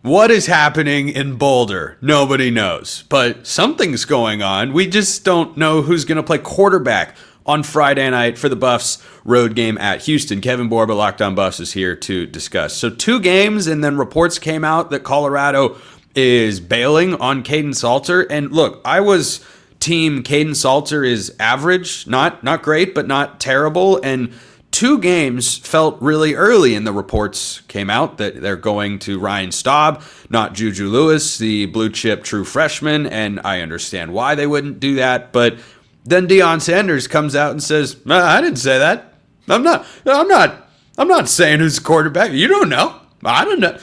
What is happening in Boulder? Nobody knows. But something's going on. We just don't know who's going to play quarterback on Friday night for the Buffs road game at Houston. Kevin Borba, Locked On Buffs, is here to discuss. So 2 games, and then reports came out that Colorado is bailing on Caden Salter. And look, I was team Caden Salter is average, not great, but not terrible. And 2 games felt really early, and the reports came out that they're going to Ryan Staub, not Juju Lewis, the blue chip true freshman, and I understand why they wouldn't do that. But then Deion Sanders comes out and says, I didn't say that. I'm not saying who's the quarterback. You don't know. I don't know.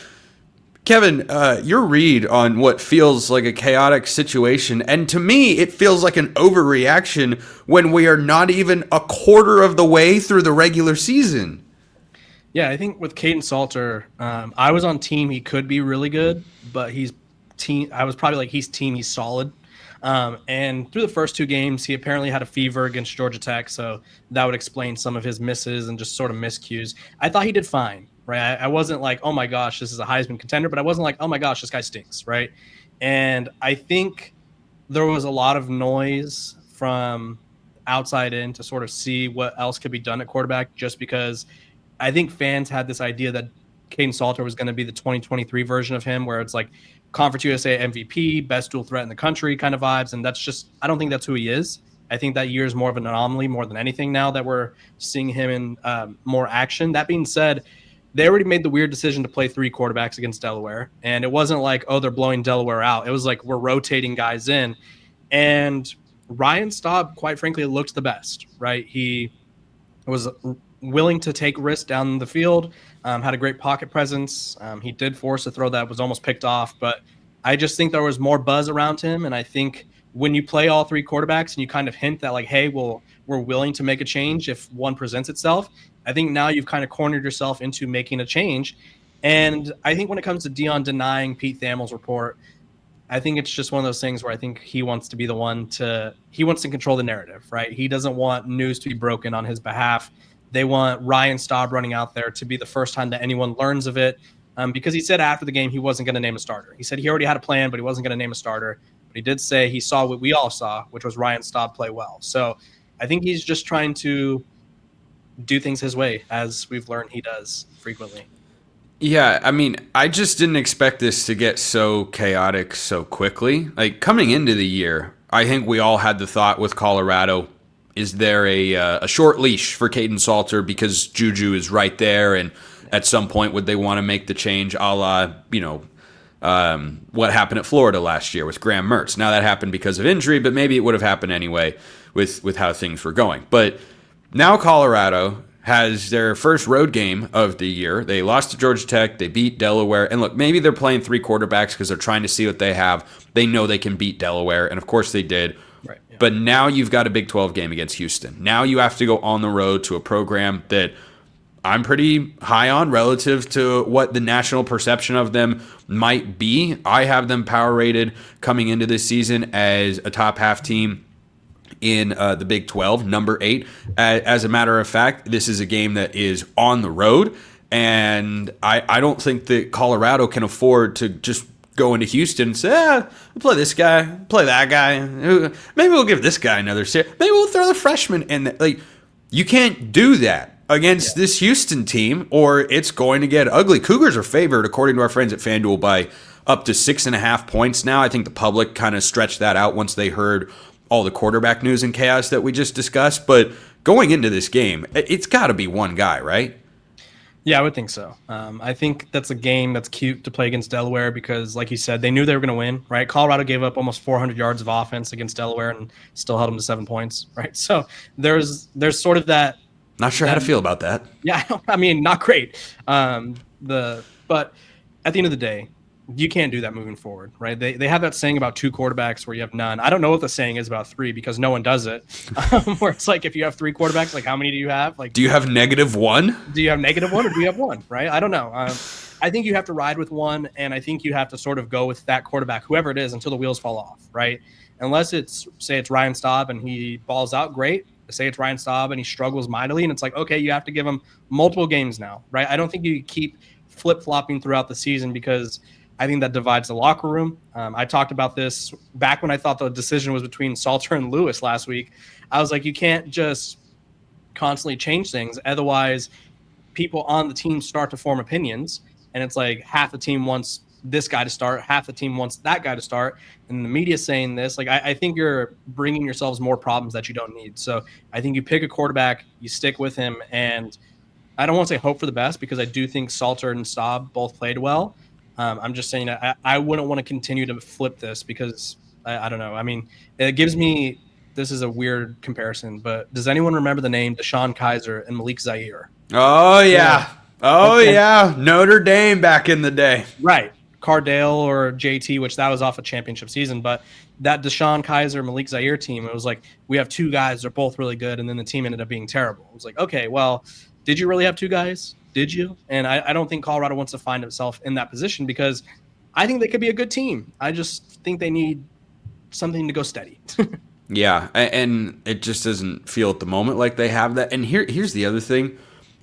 Kevin, your read on what feels like a chaotic situation, and to me, it feels like an overreaction when we are not even a quarter of the way through the regular season. Yeah, I think with Caden Salter, I was on team. He could be really good, but he's team. I was probably like he's team. He's solid. And through the first 2 games, he apparently had a fever against Georgia Tech, so that would explain some of his misses and just sort of miscues. I thought he did fine. Right. I wasn't like, oh my gosh, this is a Heisman contender, but I wasn't like, oh my gosh, this guy stinks. Right. And I think there was a lot of noise from outside in to sort of see what else could be done at quarterback, just because I think fans had this idea that Caden Salter was going to be the 2023 version of him, where it's like Conference USA MVP, best dual threat in the country kind of vibes. And that's just, I don't think that's who he is. I think that year is more of an anomaly more than anything now that we're seeing him in more action. That being said, they already made the weird decision to play 3 quarterbacks against Delaware. And it wasn't like, oh, they're blowing Delaware out. It was like, we're rotating guys in. And Ryan Staub, quite frankly, looked the best, right? He was willing to take risks down the field, had a great pocket presence. He did force a throw that was almost picked off, but I just think there was more buzz around him. And I think when you play all 3 quarterbacks and you kind of hint that like, hey, we're willing to make a change if one presents itself, I think now you've kind of cornered yourself into making a change. And I think when it comes to Deion denying Pete Thamel's report, I think it's just one of those things where I think he wants to be the one he wants to control the narrative, right? He doesn't want news to be broken on his behalf. They want Ryan Staub running out there to be the first time that anyone learns of it, because he said after the game he wasn't going to name a starter. He said he already had a plan, but he wasn't going to name a starter. But he did say he saw what we all saw, which was Ryan Staub play well. So I think he's just trying to do things his way, as we've learned he does frequently. Yeah, I mean, I just didn't expect this to get so chaotic so quickly. Like, coming into the year, I think we all had the thought with Colorado, is there a short leash for Caden Salter because Juju is right there, and at some point would they want to make the change a la, what happened at Florida last year with Graham Mertz. Now that happened because of injury, but maybe it would have happened anyway with how things were going. But now Colorado has their first road game of the year. They lost to Georgia Tech. They beat Delaware. And look, maybe they're playing 3 quarterbacks because they're trying to see what they have. They know they can beat Delaware, and of course they did. Right, yeah. But now you've got a Big 12 game against Houston. Now you have to go on the road to a program that I'm pretty high on relative to what the national perception of them might be. I have them power rated coming into this season as a top half team in the Big 12, number 8. As a matter of fact, this is a game that is on the road, and I don't think that Colorado can afford to just go into Houston and say, we'll play this guy, play that guy. Maybe we'll give this guy another series. Maybe we'll throw the freshman in. Like, you can't do that against this Houston team, or it's going to get ugly. Cougars are favored, according to our friends at FanDuel, by up to 6.5 points now. I think the public kind of stretched that out once they heard all the quarterback news and chaos that we just discussed. But going into this game, it's got to be one guy, right? Yeah, I would think so. I think that's a game that's cute to play against Delaware because, like you said, they knew they were going to win, right? Colorado gave up almost 400 yards of offense against Delaware and still held them to 7 points, right? So there's sort of that. Not sure how to feel about that. Yeah, I mean, not great. But at the end of the day, you can't do that moving forward, right? They have that saying about 2 quarterbacks where you have none. I don't know what the saying is about 3 because no one does it. Where it's like, if you have 3 quarterbacks, like how many do you have? Like, do you have -1? Do you have -1 or do you have 1? Right? I don't know. I think you have to ride with one, and I think you have to sort of go with that quarterback, whoever it is, until the wheels fall off, right? Unless it's Ryan Staub and he balls out, great. Say it's Ryan Staub and he struggles mightily, and it's like, okay, you have to give him multiple games now, right? I don't think you keep flip-flopping throughout the season because I think that divides the locker room. I talked about this back when I thought the decision was between Salter and Lewis last week. I was like, you can't just constantly change things. Otherwise, people on the team start to form opinions, and it's like half the team wants this guy to start, half the team wants that guy to start, and the media saying this. Like, I think you're bringing yourselves more problems that you don't need. So I think you pick a quarterback, you stick with him, and I don't want to say hope for the best because I do think Salter and Staub both played well. I'm just saying I wouldn't want to continue to flip this because I don't know. I mean, it gives me this is a weird comparison, but does anyone remember the name Deshaun Kaiser and Malik Zaire? Oh, yeah. Oh, Okay. yeah. Notre Dame back in the day. Right. Cardale or JT, which that was off a championship season, but that Deshaun Kaiser, Malik Zaire team, it was like, we have two guys, they're both really good, and then the team ended up being terrible. It was like, okay, well, did you really have two guys? Did you? And I don't think Colorado wants to find itself in that position because I think they could be a good team. I just think they need something to go steady. Yeah, and it just doesn't feel at the moment like they have that. And here's the other thing.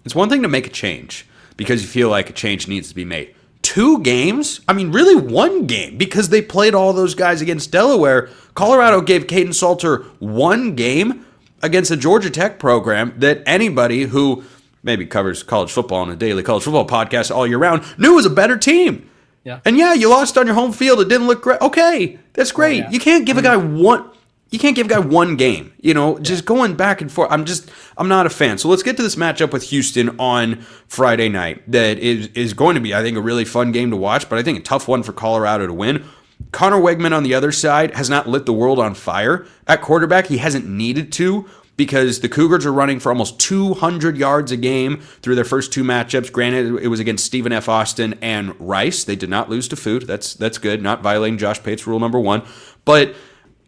It's one thing to make a change because you feel like a change needs to be made. 2 games? I mean, really 1 game because they played all those guys against Delaware. Colorado gave Caden Salter 1 game against a Georgia Tech program that anybody who maybe covers college football on a daily college football podcast all year round knew was a better team. Yeah. And yeah, you lost on your home field. It didn't look great. Okay, that's great. Yeah. You can't give a guy one. You can't give a guy 1 game, just going back and forth. I'm not a fan. So let's get to this matchup with Houston on Friday night. That is going to be, I think, a really fun game to watch, but I think a tough one for Colorado to win. Connor Wegman on the other side has not lit the world on fire at quarterback. He hasn't needed to because the Cougars are running for almost 200 yards a game through their first 2 matchups. Granted, it was against Stephen F. Austin and Rice. They did not lose to Food. That's good. Not violating Josh Pate's rule number 1. But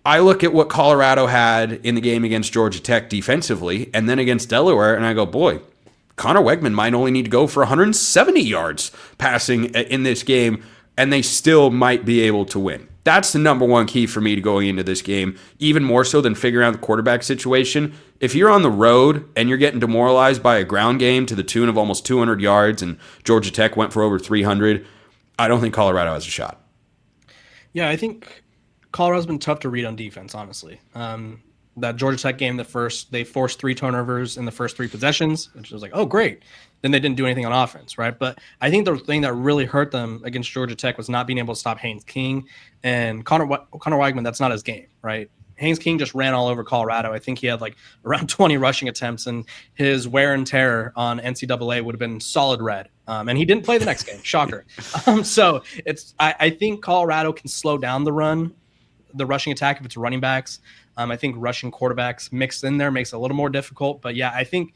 I look at what Colorado had in the game against Georgia Tech defensively and then against Delaware, and I go, boy, Connor Wegman might only need to go for 170 yards passing in this game, and they still might be able to win. That's the number 1 key for me to going into this game, even more so than figuring out the quarterback situation. If you're on the road and you're getting demoralized by a ground game to the tune of almost 200 yards and Georgia Tech went for over 300, I don't think Colorado has a shot. Yeah, I think Colorado's been tough to read on defense, honestly. That Georgia Tech game, they forced 3 turnovers in the first 3 possessions, which was like, oh, great. Then they didn't do anything on offense, right? But I think the thing that really hurt them against Georgia Tech was not being able to stop Haynes King. And Connor Weigman, that's not his game, right? Haynes King just ran all over Colorado. I think he had like around 20 rushing attempts, and his wear and tear on NCAA would have been solid red. And he didn't play the next game. Shocker. So I think Colorado can slow down the rushing attack if it's running backs. I think rushing quarterbacks mixed in there makes it a little more difficult. But yeah, I think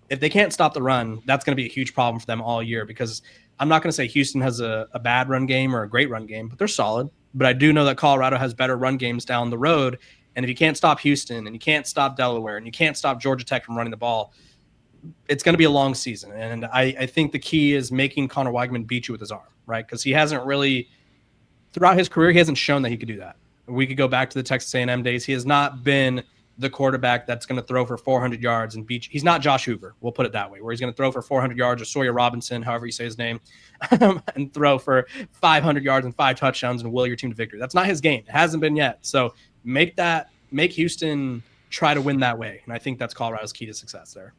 if they can't stop the run, that's going to be a huge problem for them all year because I'm not going to say Houston has a bad run game or a great run game, but they're solid. But I do know that Colorado has better run games down the road. And if you can't stop Houston and you can't stop Delaware and you can't stop Georgia Tech from running the ball, it's going to be a long season. And I think the key is making Connor Weigman beat you with his arm, right? Because he hasn't really, throughout his career, he hasn't shown that he could do that. We could go back to the Texas A&M days. He has not been the quarterback that's going to throw for 400 yards and beat you. He's not Josh Hoover, we'll put it that way, where he's going to throw for 400 yards or Sawyer Robinson, however you say his name, and throw for 500 yards and 5 touchdowns and will your team to victory. That's not his game. It hasn't been yet. So make Houston try to win that way. And I think that's Colorado's key to success there.